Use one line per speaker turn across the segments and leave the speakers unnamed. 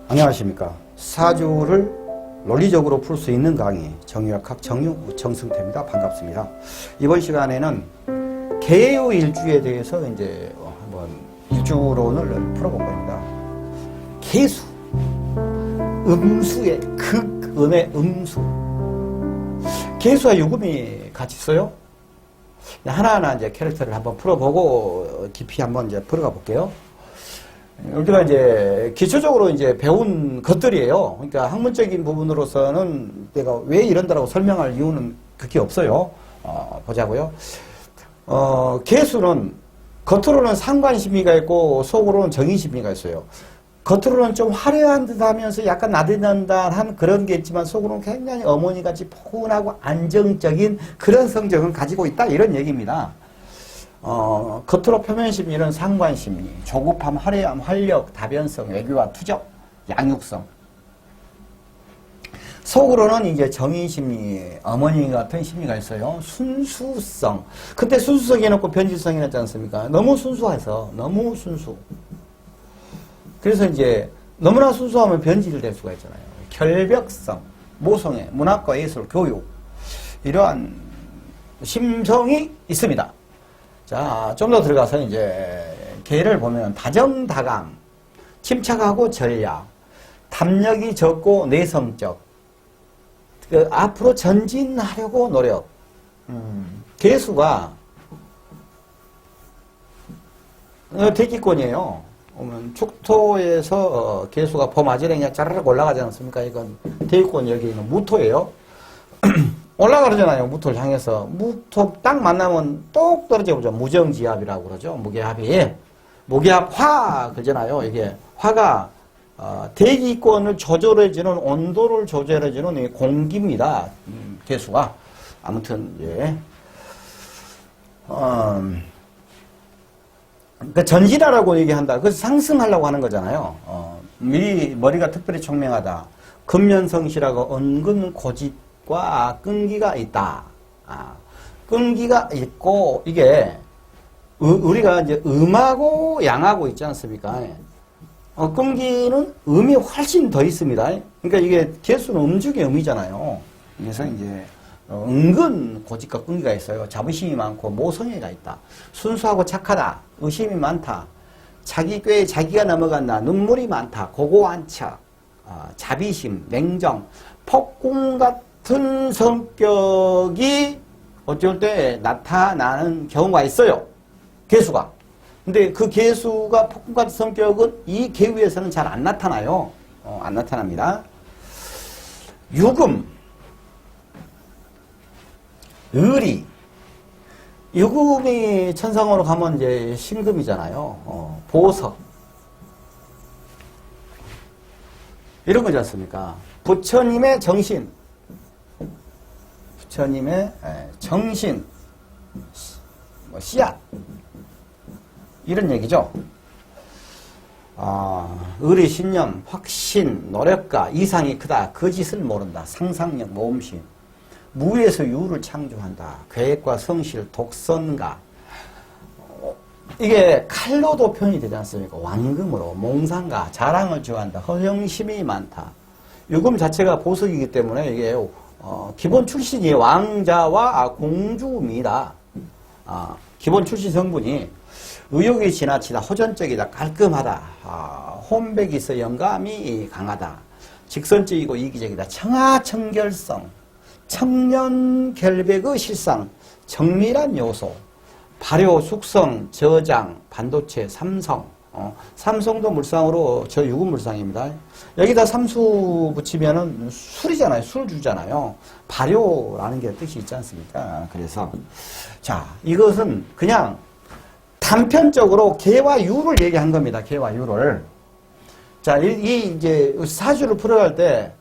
안녕하십니까. 사주를 논리적으로 풀 수 있는 강의 정유학학 정승태입니다. 반갑습니다. 이번 시간에는 개요 일주에 대해서 이제 한번 일주론을 풀어볼 겁니다. 개수, 음수의 극음의 음수. 개수와 유금이 같이 있어요. 하나하나 이제 캐릭터를 한번 풀어보고 깊이 한번 이제 풀어가 볼게요. 우리가 이제 기초적으로 이제 배운 것들이에요. 그러니까 학문적인 부분으로서는 내가 왜 이런다라고 설명할 이유는 그게 없어요. 보자고요. 개수는 겉으로는 상관심리가 있고 속으로는 정의심리가 있어요. 겉으로는 좀 화려한 듯 하면서 약간 나른한 그런 게 있지만 속으로는 굉장히 어머니같이 포근하고 안정적인 그런 성격은 가지고 있다 이런 얘기입니다. 겉으로 표면심리는 상관심리, 조급함, 화려함, 활력, 다변성, 외교와 투적, 양육성. 속으로는 이제 정의심리, 어머니 같은 심리가 있어요. 순수성. 근데 순수성이 해놓고 변질성이 났지 않습니까? 너무 순수해서, 너무 순수. 그래서 이제 너무나 순수하면 변질될 수가 있잖아요. 결벽성, 모성애, 문학과 예술, 교육. 이러한 심성이 있습니다. 자, 좀 더 들어가서 이제 개를 보면 다정다감, 침착하고 전략, 탐욕이 적고 내성적, 앞으로 전진하려고 노력. 개수가 대기권이에요. 축토에서 개수가 봄아지에 그냥 짜르륵 올라가지 않습니까? 이건 대기권 여기 있는 무토예요. 올라가잖아요. 무토를 향해서. 무토 딱 만나면 똑 떨어져 보죠. 무정지합이라고 그러죠. 무게합이. 무게합 화 그러잖아요. 이게 화가 대기권을 조절해주는 온도를 조절해주는 공기입니다. 개수가. 아무튼 예. 그러니까 전진하라고 얘기한다. 그래서 상승하려고 하는 거잖아요. 미리 머리가 특별히 총명하다. 근면성실하고 은근 고집 과 끈기가 있다. 끈기가 있고 이게 우리가 이제 음하고 양하고 있지 않습니까? 끈기는 음이 훨씬 더 있습니다. 그러니까 이게 개수는 음중의 음이잖아요. 그래서 이제 은근 고집과 끈기가 있어요. 자부심이 많고 모성애가 있다. 순수하고 착하다. 의심이 많다. 자기 꾀에 자기가 넘어간다. 눈물이 많다. 고고한 척. 자비심, 냉정, 폭군 같은 성격이 어쩔 때 나타나는 경우가 있어요. 개수가. 근데 그 개수가 폭군 같은 성격은 이 개유에서는 잘 안 나타나요. 안 나타납니다. 유금. 의리. 유금이 천상으로 가면 이제 신금이잖아요. 보석. 이런 거지 않습니까? 부처님의 정신. 부처님의 정신, 씨앗 이런 얘기죠. 의리, 신념, 확신, 노력가, 이상이 크다. 거짓을 모른다. 상상력, 모험심. 무에서 유를 창조한다. 계획과 성실, 독선가. 이게 칼로도 표현이 되지 않습니까? 왕금으로, 몽상가, 자랑을 좋아한다. 허영심이 많다. 유금 자체가 보석이기 때문에 이게 기본 출신이 왕자와 공주입니다. 기본 출신 성분이 의욕이 지나치다, 호전적이다, 깔끔하다, 혼백이 있어 영감이 강하다, 직선적이고 이기적이다, 청아청결성, 청년결백의 실상, 정밀한 요소, 발효, 숙성, 저장, 반도체, 삼성. 삼성도 물상으로 저 유금 물상입니다. 여기다 삼수 붙이면은 술이잖아요. 술 주잖아요. 발효라는 게 뜻이 있지 않습니까? 그래서 자, 이것은 그냥 단편적으로 개와 유를 얘기한 겁니다. 개와 유를. 자, 이 이제 사주를 풀어갈 때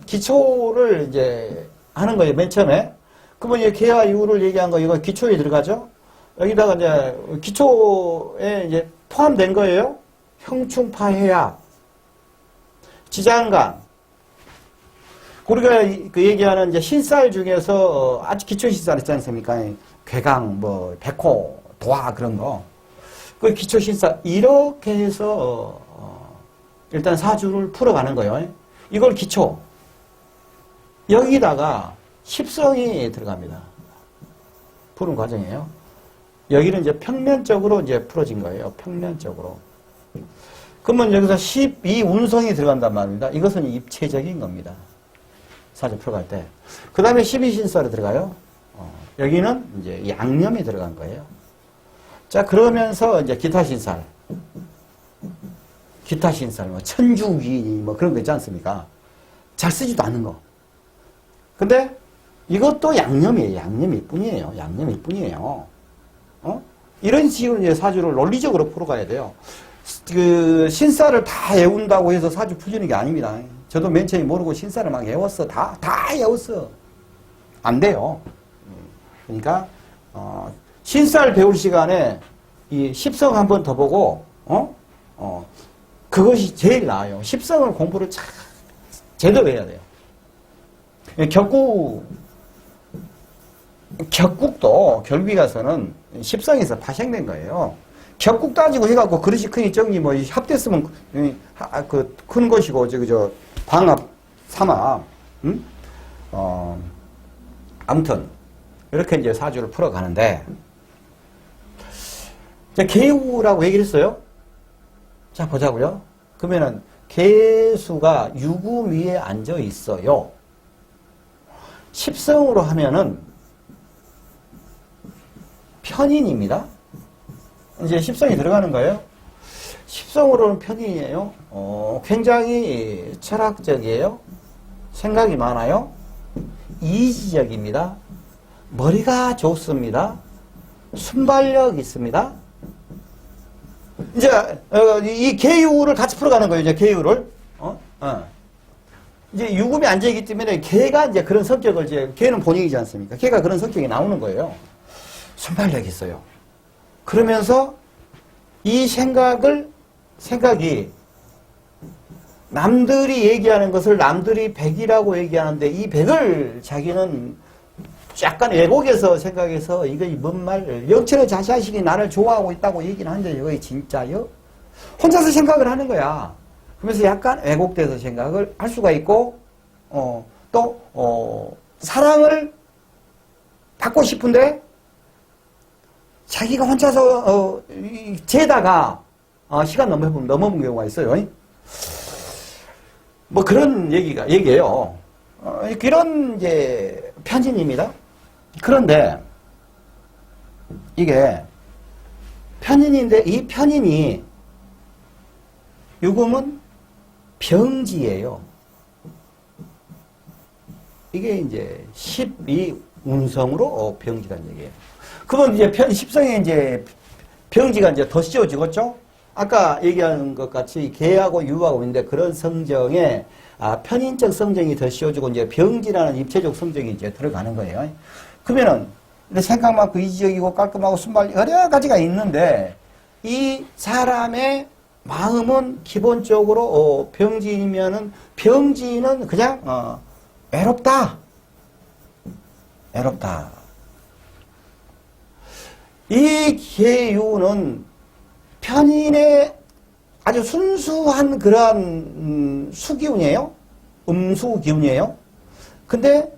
기초를 이제 하는 거예요. 맨 처음에. 그러면 이제 개와 유를 얘기한 거 이거 기초에 들어가죠. 여기다가 이제 기초에 이제 포함된 거예요. 형충파해약, 지장간. 우리가 그 얘기하는 이제 신살 중에서 아주 기초 신살 있지 않습니까? 괴강, 백호, 도화 그런 거. 그 기초 신살 이렇게 해서 일단 사주를 풀어가는 거예요. 이걸 기초. 여기다가 십성이 들어갑니다. 푸는 과정이에요. 여기는 이제 평면적으로 이제 풀어진 거예요. 평면적으로. 그러면 여기서 12운성이 들어간단 말입니다. 이것은 입체적인 겁니다. 사주 풀어갈 때. 그 다음에 12신설이 들어가요. 여기는 이제 양념이 들어간 거예요. 자, 그러면서 이제 기타신설. 기타신설, 뭐, 천주귀, 뭐 그런 거 있지 않습니까? 잘 쓰지도 않는 거. 근데 이것도 양념이에요. 양념일 뿐이에요. 양념일 뿐이에요. 이런 식으로 이제 사주를 논리적으로 풀어가야 돼요. 그 신사를 다 외운다고 해서 사주 풀리는 게 아닙니다. 저도 맨 처음에 모르고 신사를 막 외웠어. 다 외웠어. 안 돼요. 그러니까 신사를 배울 시간에 이 십성 한 번 더 보고 그것이 제일 나아요. 십성을 공부를 제대로 해야 돼요. 격국도 결국에 가서는 십성에서 파생된 거예요. 격국 따지고 해갖고 그릇이 크니 적니 뭐 합됐으면 큰 것이고 저 방합 삼합 아무튼 이렇게 이제 사주를 풀어가는데 개우라고 얘기를 했어요. 자 보자고요. 그러면은 개수가 유금 위에 앉아 있어요. 십성으로 하면은 편인입니다. 이제 십성이 들어가는 거예요. 십성으로는 편인이에요. 굉장히 철학적이에요. 생각이 많아요. 이지적입니다. 머리가 좋습니다. 순발력 있습니다. 이제 이 개유를 같이 풀어가는 거예요. 이제 개유를 이제 유금이 앉아있기 때문에 개가 이제 그런 성격을 이제 개는 본인이지 않습니까? 개가 그런 성격이 나오는 거예요. 순발력이 있어요. 그러면서 이 생각이 남들이 얘기하는 것을 남들이 백이라고 얘기하는데 이 백을 자기는 약간 왜곡해서 생각해서 이거 뭔 말, 역체의 자샤식이 나를 좋아하고 있다고 얘기는 하는데 이거 진짜요? 혼자서 생각을 하는 거야. 그러면서 약간 왜곡돼서 생각을 할 수가 있고, 사랑을 받고 싶은데 자기가 혼자서 재다가 시간 넘어본 경우가 있어요. 뭐 그런 얘기예요. 그런 이제 편인입니다. 그런데 이게 편인인데 이 편인이 유금은 병지예요. 이게 이제 12운성으로 병지란 얘기예요. 그러면 이제 십성에 이제 병지가 이제 더 씌워지겠죠? 아까 얘기한 것 같이 개하고 유하고 있는데 그런 성정에 편인적 성정이 더 씌워지고 이제 병지라는 입체적 성정이 이제 들어가는 거예요. 그러면은 생각 많고 이지적이고 깔끔하고 순발 여러 가지가 있는데 이 사람의 마음은 기본적으로 병지면은 병지는 그냥 외롭다. 이 개유는 편인의 아주 순수한 그러한 수기운이에요. 음수기운이에요. 근데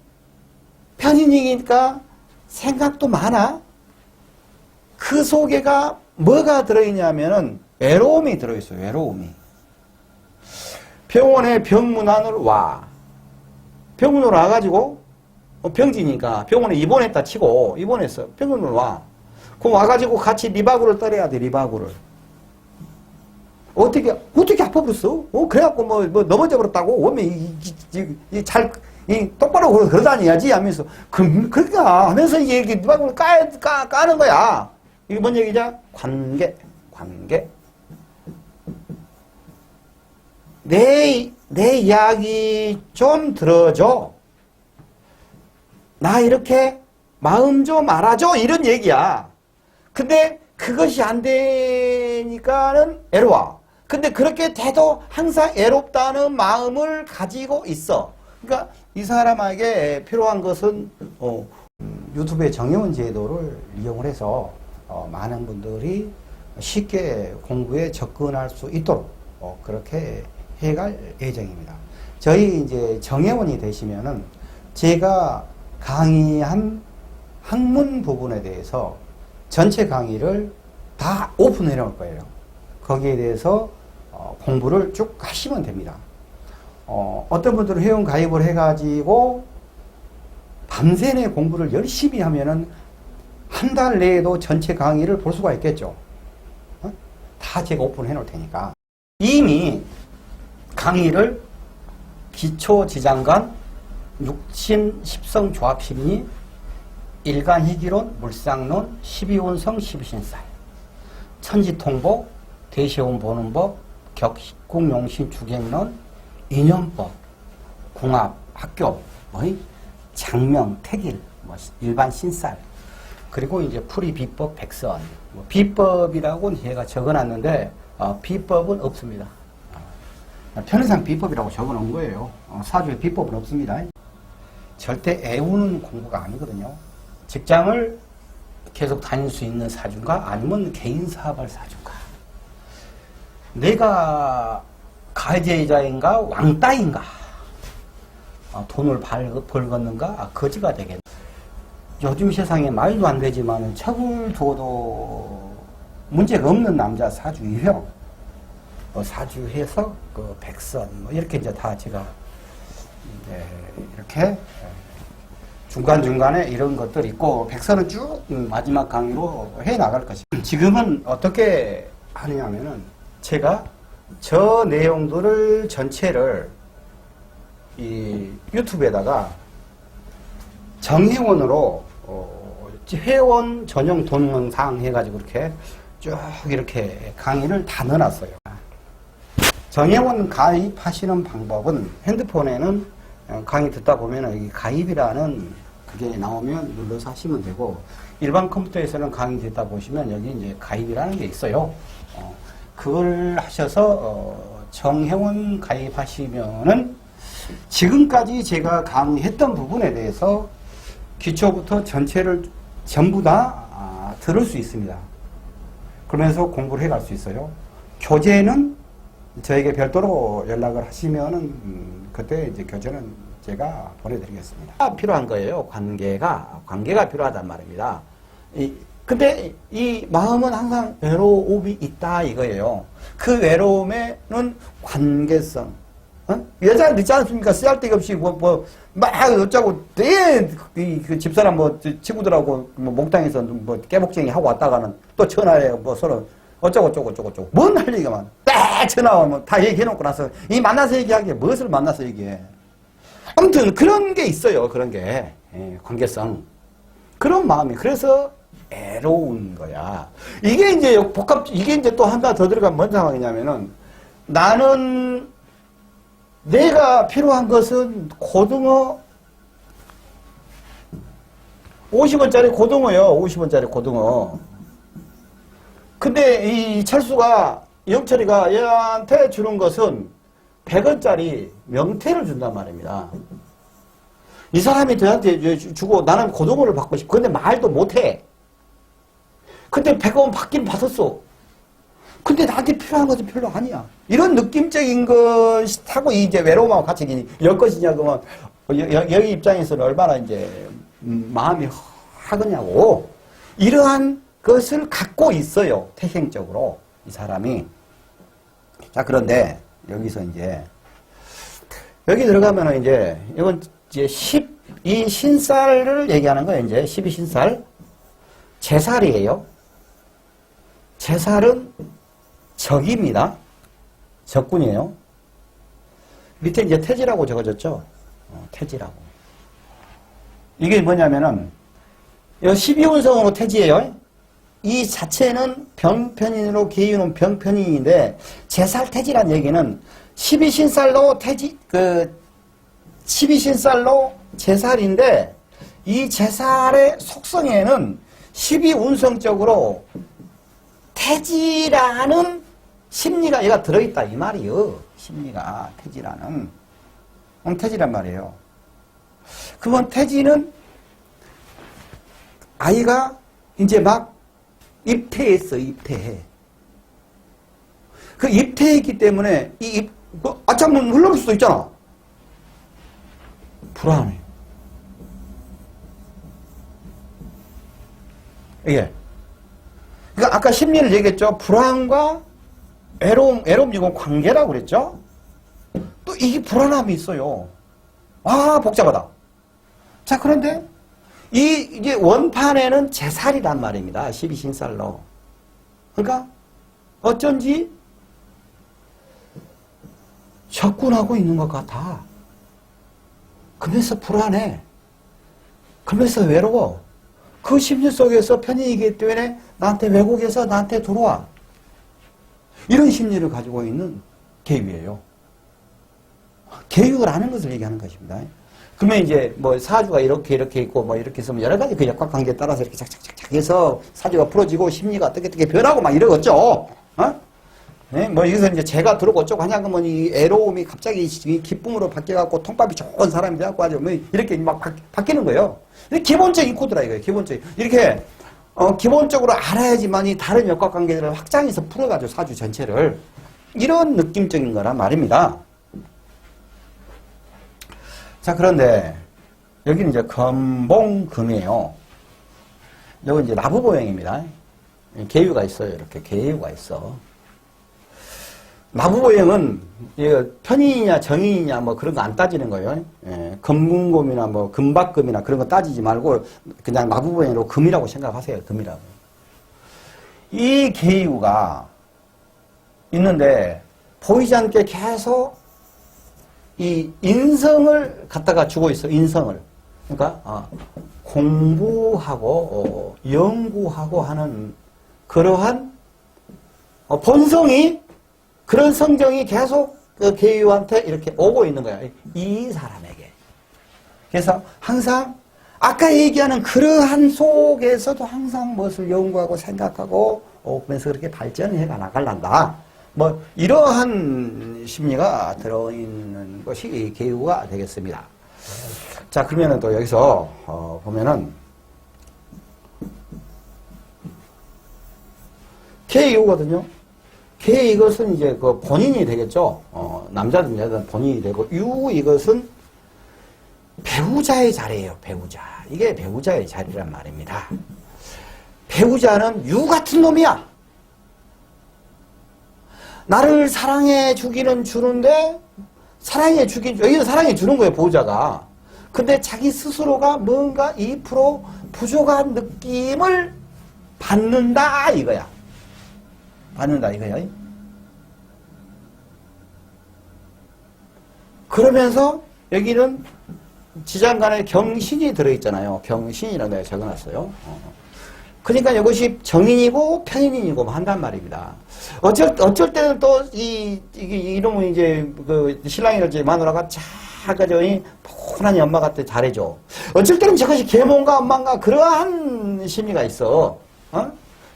편인이니까 생각도 많아. 그 속에가 뭐가 들어있냐면은 외로움이 들어있어요. 외로움이. 병원에 병문안으로 와. 병원으로 와가지고 병지니까 병원에 입원했다 치고 입원했어. 병원으로 와. 그럼 와가지고 같이 리바구를 떨어야 돼. 리바구를. 어떻게 아파 버렸어? 그래갖고 뭐 넘어져 버렸다고? 오면 똑바로 걸어다녀야지 하면서 그러니까 하면서 이게 리바구를 까는 거야. 이게 뭔 얘기냐? 관계. 내 이야기 좀 들어줘. 나 이렇게 마음 좀 알아줘. 이런 얘기야. 근데 그것이 안 되니까는 애로워. 근데 그렇게 돼도 항상 애롭다는 마음을 가지고 있어. 그러니까 이 사람에게 필요한 것은 유튜브의 정의원 제도를 이용을 해서 많은 분들이 쉽게 공부에 접근할 수 있도록 그렇게 해갈 예정입니다. 저희 이제 정회원이 되시면은 제가 강의한 학문 부분에 대해서 전체 강의를 다 오픈해 놓을 거예요. 거기에 대해서 공부를 쭉 하시면 됩니다. 어떤 분들은 회원 가입을 해가지고 밤새내 공부를 열심히 하면은 한 달 내에도 전체 강의를 볼 수가 있겠죠. 다 제가 오픈해 놓을 테니까. 이미 강의를 기초지장관, 육신, 십성, 조합심리, 일간희귀론, 물상론, 12운성, 12신살, 천지통복, 대시온 보는 법, 격국용신, 주객론, 인연법, 궁합, 학교, 장명, 택일, 일반 신살, 그리고 이제 풀이 비법, 백선. 비법이라고는 제가 적어놨는데 비법은 없습니다. 편의상 비법이라고 적어놓은 거예요. 사주에 비법은 없습니다. 절대 애우는 공부가 아니거든요. 직장을 계속 다닐 수 있는 사주인가 아니면 개인 사업할 사주인가. 내가 가해자인가 왕따인가. 돈을 벌겠는가 거지가 되겠네. 요즘 세상에 말도 안 되지만 척을 둬도 문제가 없는 남자 사주이요. 사주해서 그 백선 이렇게 이제 다 제가 이렇게 중간중간에 이런 것들이 있고 백선은 쭉 마지막 강의로 해 나갈 것입니다. 지금은 어떻게 하느냐면은 제가 저 내용들을 전체를 이 유튜브에다가 정회원으로 회원 전용 동영상 해가지고 이렇게 쭉 이렇게 강의를 다 넣어놨어요. 정회원 가입하시는 방법은 핸드폰에는 강의 듣다 보면 여기 가입이라는 그게 나오면 눌러서 하시면 되고, 일반 컴퓨터에서는 강의 듣다 보시면 여기 이제 가입이라는 게 있어요. 그걸 하셔서 정회원 가입하시면은 지금까지 제가 강의했던 부분에 대해서 기초부터 전체를 전부 다 들을 수 있습니다. 그러면서 공부를 해갈 수 있어요. 교재는 저에게 별도로 연락을 하시면은 그때 이제 교재는 제가 보내드리겠습니다. 필요한 거예요. 관계가 필요하단 말입니다. 근데 이 마음은 항상 외로움이 있다 이거예요. 그 외로움에는 관계성. 여자는 있지 않습니까? 쓰잘데기 없이 막 어쩌고 그 집사람 친구들하고 목당에서 깨복쟁이 하고 왔다가는 또 전화해 서로 어쩌고 뭔 할 얘기가 많아. 딱 전화 오면 다 얘기해놓고 나서 이 만나서 얘기하기에 무엇을 만나서 얘기해. 아무튼 그런 게 있어요. 그런 게 관계성 그런 마음이. 그래서 애로운 거야. 이게 이제 이게 이제 또 하나 더 들어가면 뭔 상황이냐면은, 나는 내가 필요한 것은 고등어 50원짜리 고등어요. 50원짜리 고등어. 근데 이 철수가, 영철이가 얘한테 주는 것은 100원짜리 명태를 준단 말입니다. 이 사람이 저한테 주고 나는 고등어를 받고 싶어. 근데 말도 못해. 근데 100원 받긴 받았어. 근데 나한테 필요한 것은 별로 아니야. 이런 느낌적인 것하고 이제 외로움하고 같이 열 것이냐, 그러면 여기 입장에서는 얼마나 이제 마음이 하겠냐고. 이러한 것을 갖고 있어요. 태생적으로 이 사람이. 자, 그런데 여기서 이제 여기 들어가면은 이제 이건 이제 12신살을 얘기하는 거예요. 이제 12신살. 제살이에요. 제살은 적입니다. 적군이에요. 밑에 이제 태지라고 적어졌죠. 태지라고. 이게 뭐냐면은 12운성으로 태지예요. 이 자체는 병편인으로 기운은 병편인인데, 제살 태지란 얘기는 12신살로 태지, 12신살로 제살인데, 이 제살의 속성에는 12운성적으로 태지라는 심리가 얘가 들어있다 이 말이요. 심리가 태지라는 태지란 말이에요. 그러면 태지는 아이가 이제 막 입퇴했어. 입퇴해. 그 입퇴했기 때문에 아참은 흘러올 수도 있잖아. 불안해. 이게. 그러니까 아까 심리를 얘기했죠. 불안과 외로움, 이건 관계라고 그랬죠. 또 이게 불안함이 있어요. 아, 복잡하다. 자, 그런데 이게 원판에는 제살이란 말입니다. 12신살로. 그러니까 어쩐지 접근하고 있는 것 같아. 그러면서 불안해. 그러면서 외로워. 그 심리 속에서 편인이기 때문에 나한테 외국에서 나한테 들어와. 이런 심리를 가지고 있는 계유예요. 계유를 아는 것을 얘기하는 것입니다. 그러면 이제 뭐 사주가 이렇게 있고 뭐 이렇게 해서 여러 가지 그 역학관계에 따라서 이렇게 착착착착 해서 사주가 풀어지고 심리가 어떻게 변하고 막 이러겠죠. 어? 네? 뭐 여기서 이제 제가 들어오고 어쩌고 하냐 그러면 이 애로움이 갑자기 기쁨으로 바뀌어갖고 통밥이 좋은 사람이 돼갖고 아주 뭐 이렇게 막 바뀌는 거예요. 기본적인 코드라 이거예요. 기본적인. 이렇게 기본적으로 알아야지만이 다른 역학관계들을 확장해서 풀어가지고 사주 전체를 이런 느낌적인 거란 말입니다. 자, 그런데 여기는 이제 금봉금이에요. 여기 이제 나부보행입니다. 계유가 있어요. 이렇게 계유가 있어. 나부보행은 편인이냐 정인이냐 뭐 그런 거 안 따지는 거예요. 예, 금궁금이나 뭐 금박금이나 그런 거 따지지 말고 그냥 나부보행으로 금이라고 생각하세요. 금이라고. 이 계유가 있는데 보이지 않게 계속 이 인성을 갖다가 주고 있어. 인성을. 그러니까 공부하고 연구하고 하는 그러한 본성이 그런 성정이 계속 그 계유한테 이렇게 오고 있는 거야. 이 사람에게. 그래서 항상 아까 얘기하는 그러한 속에서도 항상 무엇을 연구하고 생각하고 그러면서 그렇게 발전해 나갈란다. 뭐 이러한 심리가 들어있는 것이 이 계유가 되겠습니다. 자, 그러면은 또 여기서 보면은 계유거든요. 이것은 이제 그 본인이 되겠죠. 남자든 여자든 본인이 되고, 이것은 배우자의 자리예요. 배우자. 이게 배우자의 자리란 말입니다. 배우자는 유 같은 놈이야. 나를 사랑해 주기는 주는데, 여기는 사랑해 주는 거예요, 보호자가. 근데 자기 스스로가 뭔가 2% 부족한 느낌을 받는다, 이거야. 받는다, 이거야. 그러면서 여기는 지장간에 경신이 들어있잖아요. 경신이라고 내가 적어놨어요. 그러니까 이것이 정인이고 편인이고 한단 말입니다. 어쩔 때는 또 이놈은 이제 그 신랑이랄지 마누라가 작아져니 푸근한 엄마 같아 잘해줘. 어쩔 때는 저것이 계몽가 엄마인가 그러한 심리가 있어.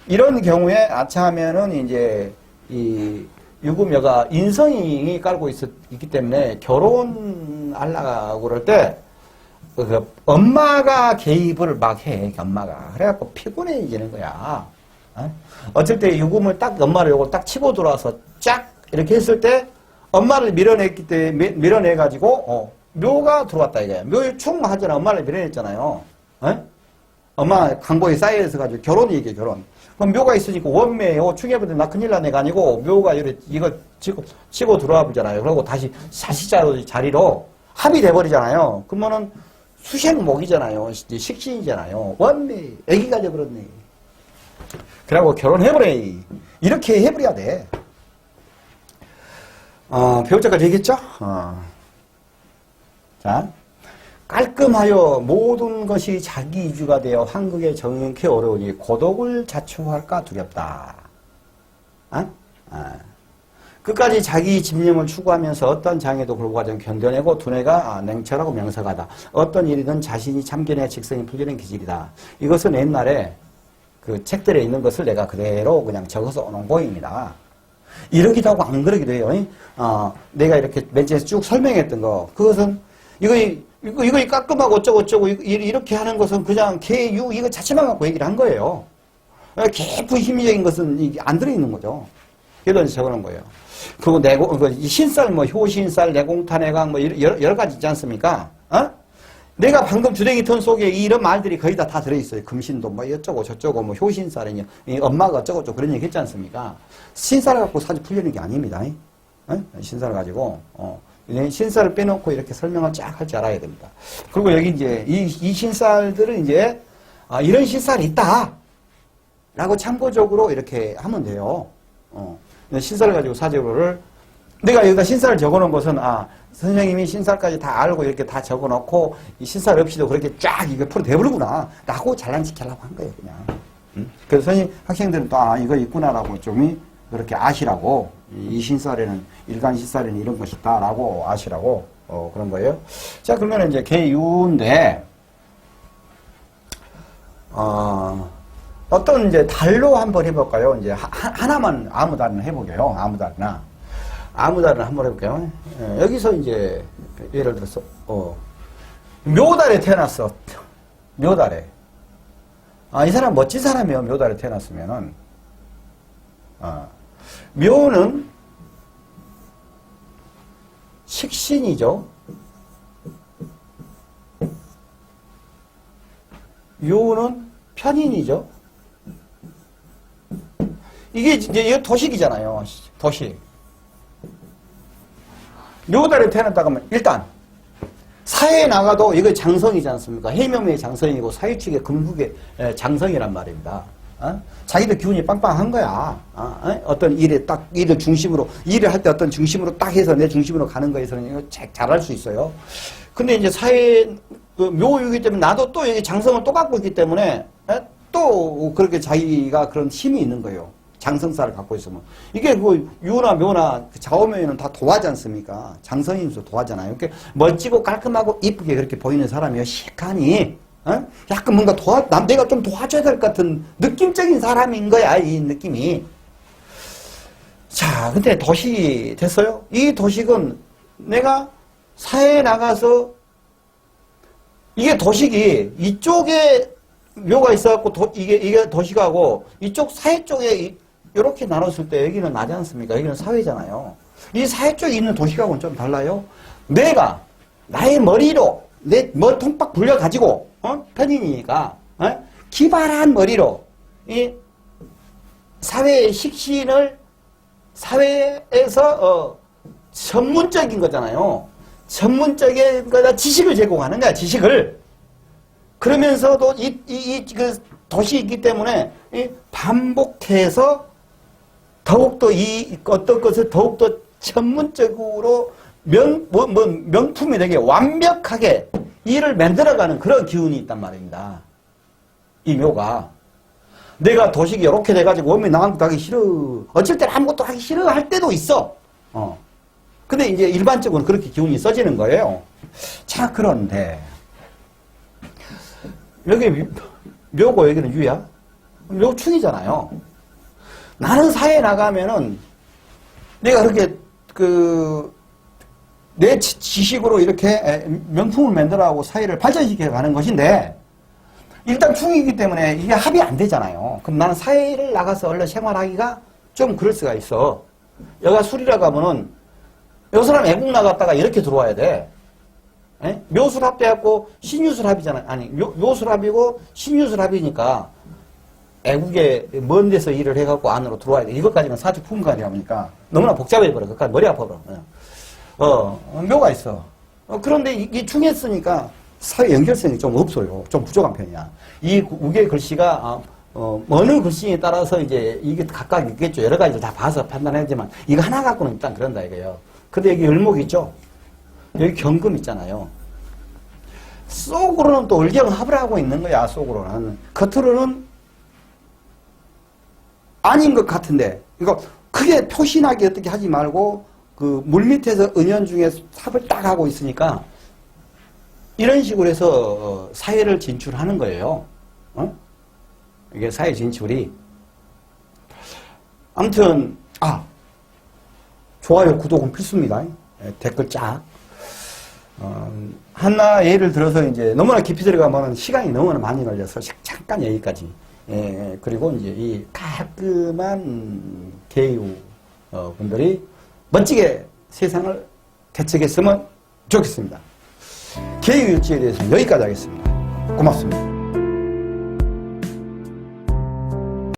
이런 경우에 아차하면은 이제 이 유금여가 인성이 깔고 있기 때문에 결혼하려고 그럴 때 그 엄마가 개입을 막 해. 엄마가 그래갖고 피곤해지는 거야. 어쩔 때 유금을 딱 엄마를 요걸 딱 치고 들어와서 쫙 이렇게 했을 때 엄마를 밀어냈기 때문에 밀어내가지고 묘가 들어왔다 이거야. 묘에 충하잖아. 엄마를 밀어냈잖아요. 엄마 강보에 쌓여서 가지고 결혼이 이게 결혼. 그럼 묘가 있으니까 원매요. 충해보다 나 큰일 나네가 아니고 묘가 이거 치고 들어와 보잖아요. 그리고 다시 자리로 합이 돼버리잖아요. 그러면은 수생목이잖아요. 식신이잖아요. 원매 애기가 돼버렸네. 그러고 결혼해버려. 이렇게 해버려야 돼. 배우자까지 얘기했죠? 자. 깔끔하여 모든 것이 자기 이주가 되어 환극에 정응케 어려우니 고독을 자초할까 두렵다. 끝까지 자기 집념을 추구하면서 어떤 장애도 불구하고 견뎌내고 두뇌가 냉철하고 명석하다. 어떤 일이든 자신이 참견해야 직성이 풀리는 기질이다. 이것은 옛날에 그 책들에 있는 것을 내가 그대로 그냥 적어서 오는 거입니다. 이러기도 하고 안 그러기도 해요. 내가 이렇게 맨 처음에 쭉 설명했던 거. 그것은 이거 깔끔하고 어쩌고 이렇게 하는 것은 그냥 개유 이거 자체만 갖고 얘기를 한 거예요. 깊은 심리적인 것은 안 들어있는 거죠. 그래서 적어놓은 거예요. 그리고 이 신살, 뭐, 효신살, 내공탄해강, 뭐, 여러 가지 있지 않습니까? 어? 내가 방금 주댕이턴 속에 이런 말들이 거의 다 들어있어요. 금신도 뭐, 어쩌고 저쩌고, 뭐, 효신살이냐, 엄마가 어쩌고 저쩌고 그런 얘기 했지 않습니까? 신살을 갖고 사실 풀리는 게 아닙니다. 어? 신살을 가지고, 신살을 빼놓고 이렇게 설명을 쫙 할 줄 알아야 됩니다. 그리고 여기 이제, 이 신살들은 이제, 이런 신살이 있다. 라고 참고적으로 이렇게 하면 돼요. 신살을 가지고 사제로를 내가 여기다 신살을 적어놓은 것은 선생님이 신살까지 다 알고 이렇게 다 적어놓고 이 신살 없이도 그렇게 쫙 이거 풀어 대부르구나 라고 잘난 척하려고 한 거예요 그냥. 그래서 선생님 학생들은 또 이거 있구나라고 좀 그렇게 아시라고 이 신살에는 일간 신살에는 이런 것이 있다라고 아시라고 그런 거예요. 자 그러면 이제 계유인데 어떤 이제 달로 한번 해볼까요? 이제 하나만 아무 달이나 해보게요. 아무 달이나 한번 해볼게요. 여기서 이제 예를 들어서 묘달에 태어났어. 묘달에. 이 사람 멋진 사람이에요. 묘달에 태어났으면은 묘는 식신이죠. 묘는 편인이죠. 이게 이제 도식이잖아요. 도식. 묘달에 태어났다 그러면 일단 사회에 나가도 이거 장성이지 않습니까? 해명의 장성이고 사유축의 금국의 장성이란 말입니다. 자기도 기운이 빵빵한 거야. 어떤 일을 중심으로, 일을 할 때 어떤 중심으로 딱 해서 내 중심으로 가는 거에서는 이거 잘할 수 있어요. 근데 이제 묘이기 때문에 나도 또 여기 장성을 또 갖고 있기 때문에 또 그렇게 자기가 그런 힘이 있는 거예요. 장성사를 갖고 있으면. 이게 유나 묘나 좌우명에는 다 도화지 않습니까? 장성인수 도화잖아요. 이렇게 멋지고 깔끔하고 이쁘게 그렇게 보이는 사람이요. 시크하니, 약간 뭔가 내가 좀 도와줘야 될 것 같은 느낌적인 사람인 거야, 이 느낌이. 자, 근데 도식이 됐어요? 이 도식은 내가 사회에 나가서 이게 도식이 이쪽에 묘가 있어갖고 이게 도식하고 이쪽 사회 쪽에 이렇게 나눴을 때 여기는 나지 않습니까? 여기는 사회잖아요. 이 사회 쪽에 있는 도식하고는 좀 달라요. 내가 나의 머리로 내 통박 불려가지고 편인이니까 기발한 머리로 이 사회의 식신을 사회에서 전문적인 거잖아요. 전문적인 거다 지식을 제공하는 거야. 지식을. 그러면서도 그 도식이 있기 때문에 반복해서 더욱더 어떤 것을 더욱더 전문적으로 명품이 되게 완벽하게 일을 만들어가는 그런 기운이 있단 말입니다. 이 묘가. 내가 도식이 이렇게 돼가지고 몸에 나간 것도 하기 싫어. 어쩔 때는 아무것도 하기 싫어 할 때도 있어. 근데 이제 일반적으로 그렇게 기운이 써지는 거예요. 자, 그런데 여기 묘고 여기는 유야? 묘충이잖아요. 나는 사회에 나가면은 내가 그렇게 내 지식으로 이렇게 명품을 만들어가고 사회를 발전시켜 가는 것인데 일단 충이기 때문에 이게 합이 안 되잖아요. 그럼 나는 사회를 나가서 얼른 생활하기가 좀 그럴 수가 있어. 여기가 술이라고 하면은 요 사람 애국 나갔다가 이렇게 들어와야 돼. 묘술합 돼갖고 신유술합이잖아요. 아니 묘술합이고 신유술합이니까 애국에 먼 데서 일을 해갖고 안으로 들어와야 돼. 이것까지는 사주 품간이라 보니까 너무나 복잡해버려. 그까지 머리 아파버려. 묘가 있어. 그런데 이게 충했으니까 사회 연결성이 좀 없어요. 좀 부족한 편이야. 이 우계 글씨가 어느 글씨에 따라서 이제 이게 각각 있겠죠. 여러 가지를 다 봐서 판단해야지만 이거 하나 갖고는 일단 그런다 이거예요. 근데 여기 을목 있죠. 여기 경금 있잖아요. 속으로는 또 을경합을 하고 있는 거야. 속으로는. 겉으로는 아닌 것 같은데 이거 크게 표신하게 어떻게 하지 말고 그 물밑에서 은연 중에 삽을 딱 하고 있으니까 이런 식으로 해서 사회를 진출하는 거예요. 이게 사회 진출이. 아무튼 좋아요, 구독은 필수입니다. 댓글 쫙. 하나 예를 들어서 이제 너무나 깊이 들어가면 시간이 너무나 많이 걸려서 잠깐 여기까지. 그리고 이제 이 깔끔한 개유, 분들이 멋지게 세상을 개척했으면 좋겠습니다. 개유유치에 대해서는 여기까지 하겠습니다. 고맙습니다.